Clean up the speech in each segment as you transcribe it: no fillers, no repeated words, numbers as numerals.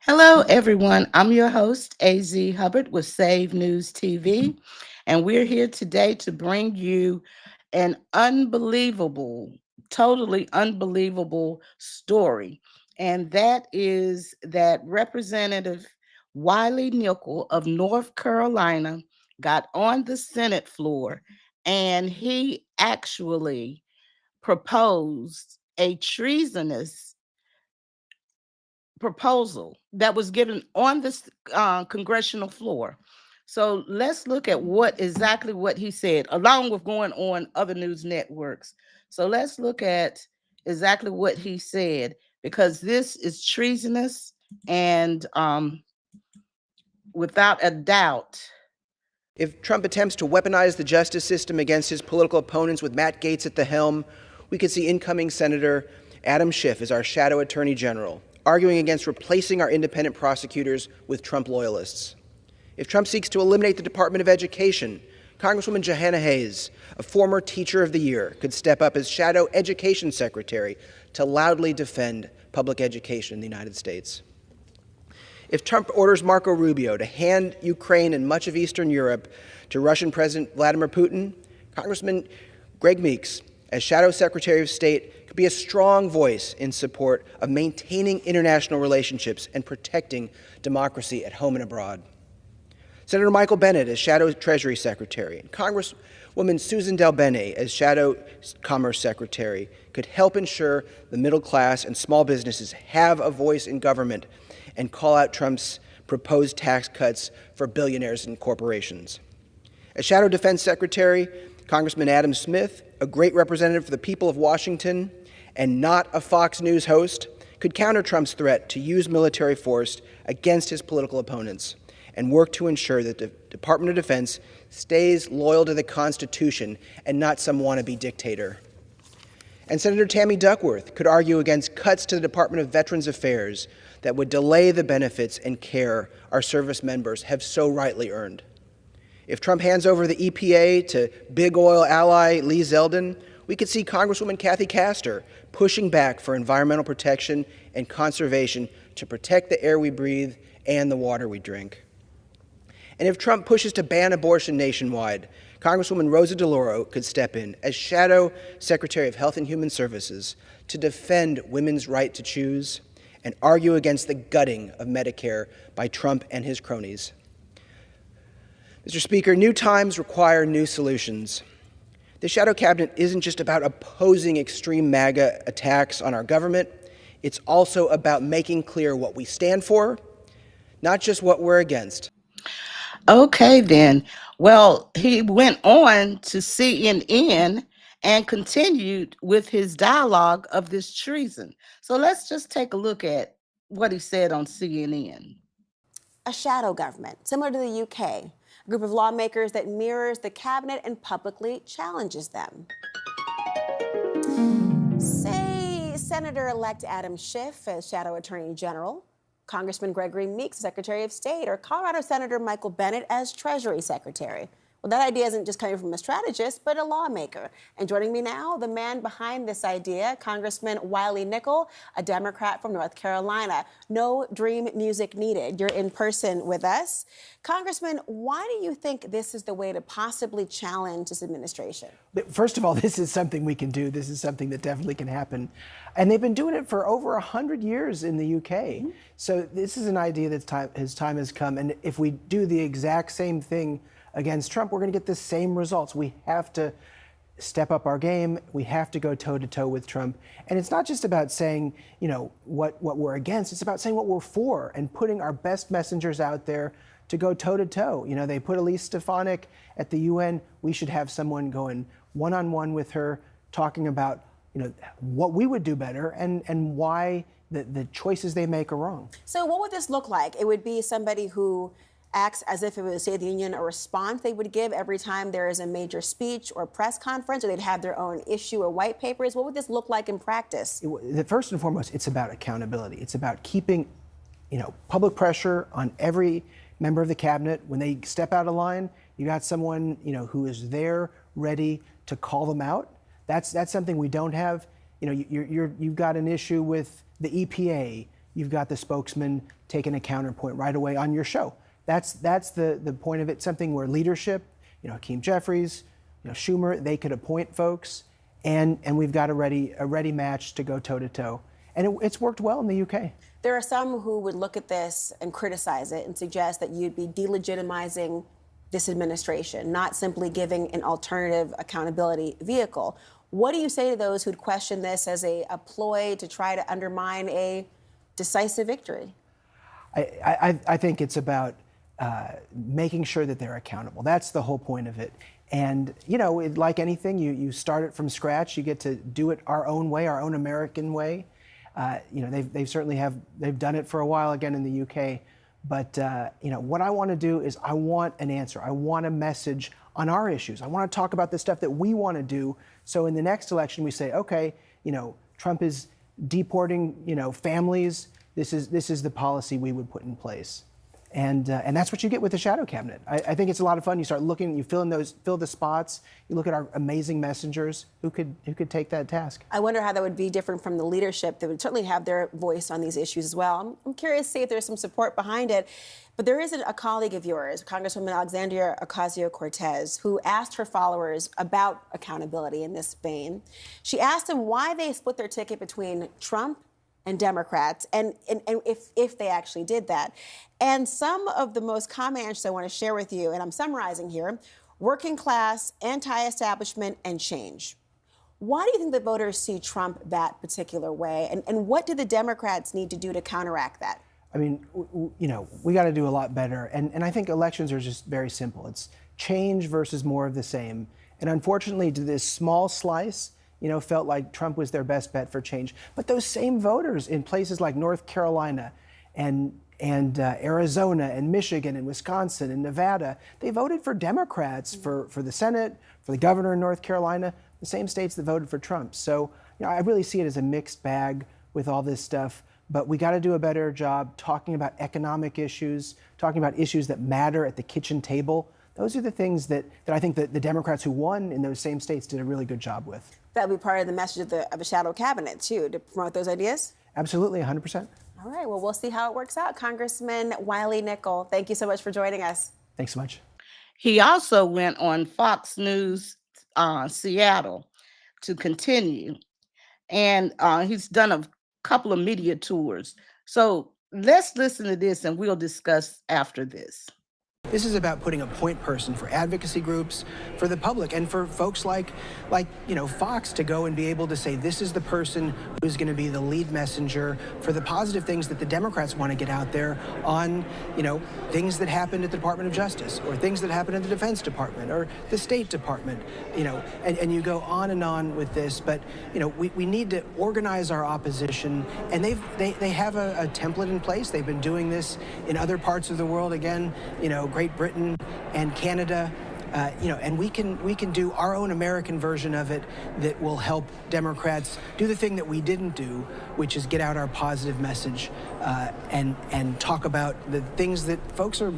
Hello, everyone. I'm your host, AZ Hubbard with Save News TV, and we're here today to bring you an unbelievable, totally unbelievable story. And that is that Representative Wiley Nickel of North Carolina got on the Senate floor and he actually proposed a treasonous proposal that was given on this congressional floor. So let's look at what exactly what he said, along with going on other news networks. So let's look at exactly what he said, because this is treasonous and without a doubt. If Trump attempts to weaponize the justice system against his political opponents with Matt Gaetz at the helm, we could see incoming Senator Adam Schiff as our shadow attorney general, arguing against replacing our independent prosecutors with Trump loyalists. If Trump seeks to eliminate the Department of Education, Congresswoman Johanna Hayes, a former Teacher of the Year, could step up as shadow education secretary to loudly defend public education in the United States. If Trump orders Marco Rubio to hand Ukraine and much of Eastern Europe to Russian President Vladimir Putin, Congressman Greg Meeks, as Shadow Secretary of State, could be a strong voice in support of maintaining international relationships and protecting democracy at home and abroad. Senator Michael Bennet as Shadow Treasury Secretary, and Congresswoman Susan DelBene as Shadow Commerce Secretary could help ensure the middle class and small businesses have a voice in government and call out Trump's proposed tax cuts for billionaires and corporations. As Shadow Defense Secretary, Congressman Adam Smith, a great representative for the people of Washington and not a Fox News host, could counter Trump's threat to use military force against his political opponents and work to ensure that the Department of Defense stays loyal to the Constitution and not some wannabe dictator. And Senator Tammy Duckworth could argue against cuts to the Department of Veterans Affairs that would delay the benefits and care our service members have so rightly earned. If Trump hands over the EPA to big oil ally Lee Zeldin, we could see Congresswoman Kathy Castor pushing back for environmental protection and conservation to protect the air we breathe and the water we drink. And if Trump pushes to ban abortion nationwide, Congresswoman Rosa DeLauro could step in as Shadow Secretary of Health and Human Services to defend women's right to choose and argue against the gutting of Medicare by Trump and his cronies. Mr. Speaker, new times require new solutions. The Shadow Cabinet isn't just about opposing extreme MAGA attacks on our government. It's also about making clear what we stand for, not just what we're against. Okay, then. Well, he went on to CNN and continued with his dialogue of this treason. So let's just take a look at what he said on CNN. A shadow government, similar to the UK, a group of lawmakers that mirrors the cabinet and publicly challenges them. Say Senator-elect Adam Schiff as Shadow Attorney General, Congressman Gregory Meeks, Secretary of State, or Colorado Senator Michael Bennet as Treasury Secretary. Well, that idea isn't just coming from a strategist, but a lawmaker. And joining me now, the man behind this idea, Congressman Wiley Nickel, a Democrat from North Carolina. No dream music needed. You're in person with us. Congressman, why do you think this is the way to possibly challenge this administration? First of all, this is something we can do. This is something that definitely can happen. And they've been doing it for over 100 years in the UK. Mm-hmm. So this is an idea that his time has come. And if we do the exact same thing against Trump, we're going to get the same results. We have to step up our game. We have to go toe-to-toe with Trump. And it's not just about saying, you know, what we're against. It's about saying what we're for and putting our best messengers out there to go toe-to-toe. You know, they put Elise Stefanik at the UN. We should have someone going one-on-one with her, talking about, you know, what we would do better and why the choices they make are wrong. So what would this look like? It would be somebody who acts as if it was, State of the Union, a response they would give every time there is a major speech or press conference, or they'd have their own issue or white papers. What would this look like in practice? First and foremost, it's about accountability. It's about keeping, you know, public pressure on every member of the cabinet. When they step out of line, you got someone, you know, who is there ready to call them out. That's something we don't have. You know, you've got an issue with the EPA. you've got the spokesman taking a counterpoint right away on your show. That's the point of it. Something where leadership, Hakeem Jeffries, Schumer, they could appoint folks, and we've got a ready match to go toe to toe. And it's worked well in the UK. There are some who would look at this and criticize it and suggest that you'd be delegitimizing this administration, not simply giving an alternative accountability vehicle. What do you say to those who'd question this as a ploy to try to undermine a decisive victory? I think it's about making sure that they're accountable. That's the whole point of it. And, like anything, you start it from scratch. You get to do it our own way, our own American way. They've certainly they've done it for a while again in the UK. But, what I want to do is I want an answer. I want a message on our issues. I want to talk about the stuff that we want to do. So in the next election, we say, okay, Trump is deporting, families. This is the policy we would put in place. And that's what you get with the shadow cabinet. I think it's a lot of fun. You start looking, you fill the spots. You look at our amazing messengers who could take that task. I wonder how that would be different from the leadership that would certainly have their voice on these issues as well. I'm curious to see if there's some support behind it. But there is a colleague of yours, Congresswoman Alexandria Ocasio-Cortez, who asked her followers about accountability in this vein. She asked them why they split their ticket between Trump and Democrats, and if they actually did that. And some of the most common answers I want to share with you, and I'm summarizing here: working class, anti-establishment, and change. Why do you think the voters see Trump that particular way? And what do the Democrats need to do to counteract that? I mean, we got to do a lot better. And I think elections are just very simple. It's change versus more of the same. And unfortunately, to this small slice, felt like Trump was their best bet for change. But those same voters in places like North Carolina and Arizona and Michigan and Wisconsin and Nevada, they voted for Democrats for the Senate, for the governor in North Carolina, the same states that voted for Trump. So I really see it as a mixed bag with all this stuff. But we got to do a better job talking about economic issues, talking about issues that matter at the kitchen table. Those are the things that I think that the Democrats who won in those same states did a really good job with. That would be part of the message of the shadow cabinet, too, to promote those ideas? Absolutely, 100%. All right, well, we'll see how it works out. Congressman Wiley Nickel, thank you so much for joining us. Thanks so much. He also went on Fox News Seattle to continue, and he's done a couple of media tours. So let's listen to this, and we'll discuss after this. This is about putting a point person for advocacy groups, for the public, and for folks like Fox to go and be able to say, this is the person who's going to be the lead messenger for the positive things that the Democrats want to get out there on, things that happened at the Department of Justice, or things that happened at the Defense Department, or the State Department, and you go on with this. But, we need to organize our opposition, and they have a template in place. They've been doing this in other parts of the world, again, Great Britain and Canada, and we can do our own American version of it that will help Democrats do the thing that we didn't do, which is get out our positive message and talk about the things that folks are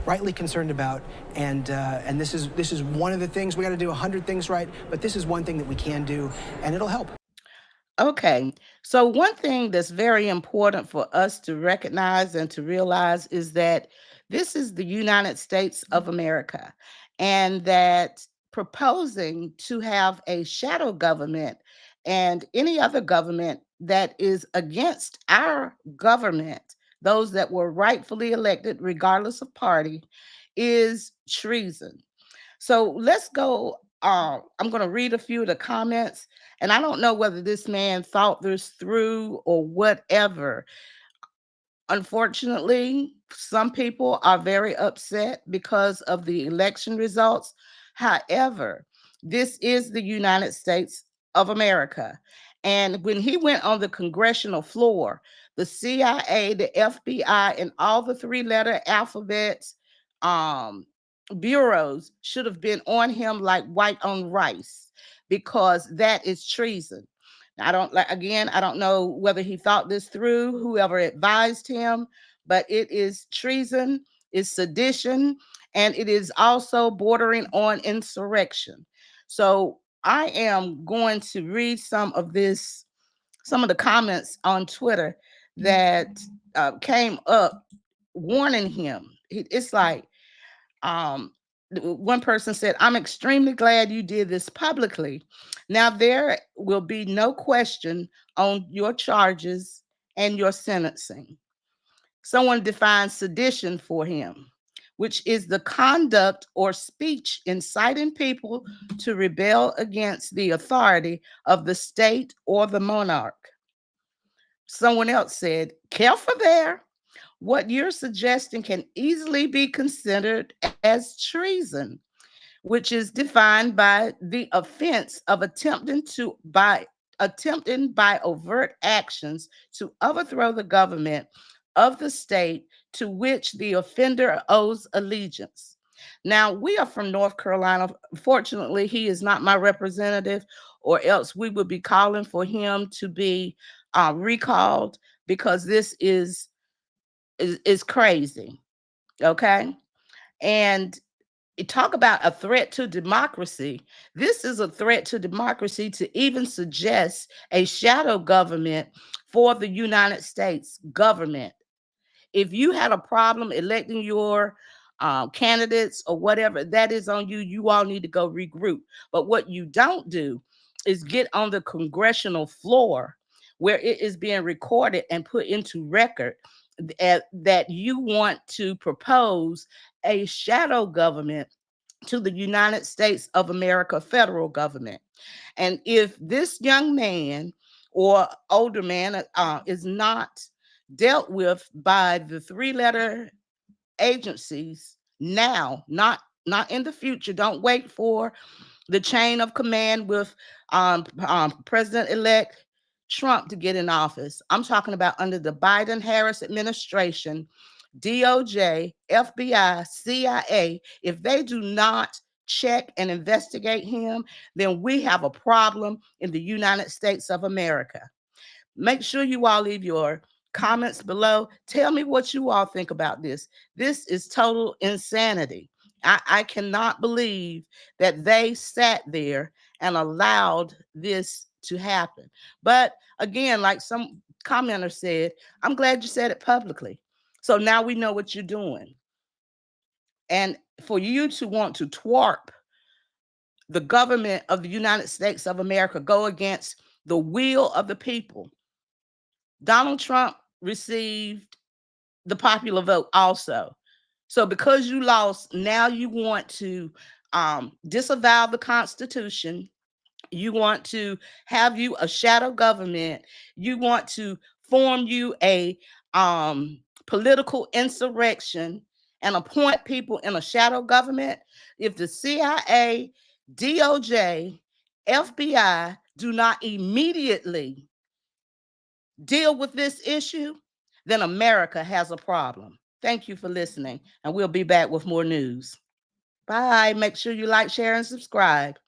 rightly concerned about. And this is one of the things. We got to do 100 things right, but this is one thing that we can do, and it'll help. Okay, so one thing that's very important for us to recognize and to realize is that this is the United States of America, and that proposing to have a shadow government and any other government that is against our government, those that were rightfully elected, regardless of party, is treason. So let's go. I'm going to read a few of the comments, and I don't know whether this man thought this through or whatever. Unfortunately, some people are very upset because of the election results. However, this is the United States of America. And when he went on the congressional floor, the CIA, the FBI, and all the three-letter alphabets bureaus should have been on him like white on rice, because that is treason. I don't know whether he thought this through, whoever advised him, but it is treason, it's sedition, and it is also bordering on insurrection. So I am going to read some of the comments on Twitter that came up warning him. It's like, um, one person said, "I'm extremely glad you did this publicly. Now there will be no question on your charges and your sentencing." Someone defines sedition for him, which is the conduct or speech inciting people to rebel against the authority of the state or the monarch. Someone else said, "Careful there. What you're suggesting can easily be considered as treason, which is defined by the offense of attempting by overt actions to overthrow the government of the state to which the offender owes allegiance." Now, we are from North Carolina. Fortunately, he is not my representative, or else we would be calling for him to be recalled, because this is crazy. Okay. And talk about a threat to democracy. This is a threat to democracy to even suggest a shadow government for the United States government. If you had a problem electing your candidates or whatever, that is on you. You all need to go regroup. But what you don't do is get on the congressional floor where it is being recorded and put into record that you want to propose a shadow government to the United States of America federal government. And if this young man or older man is not dealt with by the three-letter agencies now, not in the future, don't wait for the chain of command with President-elect Trump to get in office. I'm talking about under the Biden-Harris administration, DOJ, FBI, CIA. If they do not check and investigate him, then we have a problem in the United States of America. Make sure you all leave your comments below. Tell me what you all think about this. This is total insanity. I cannot believe that they sat there and allowed this to happen. But again, like some commenter said, I'm glad you said it publicly. So now we know what you're doing. And for you to want to thwart the government of the United States of America, go against the will of the people. Donald Trump received the popular vote also. So because you lost, now you want to disavow the Constitution. You want to have you a shadow government. You want to form you a political insurrection and appoint people in a shadow government. If the CIA, DOJ, FBI do not immediately deal with this issue, then America has a problem. Thank you for listening, and we'll be back with more news. Bye. Make sure you like, share, and subscribe.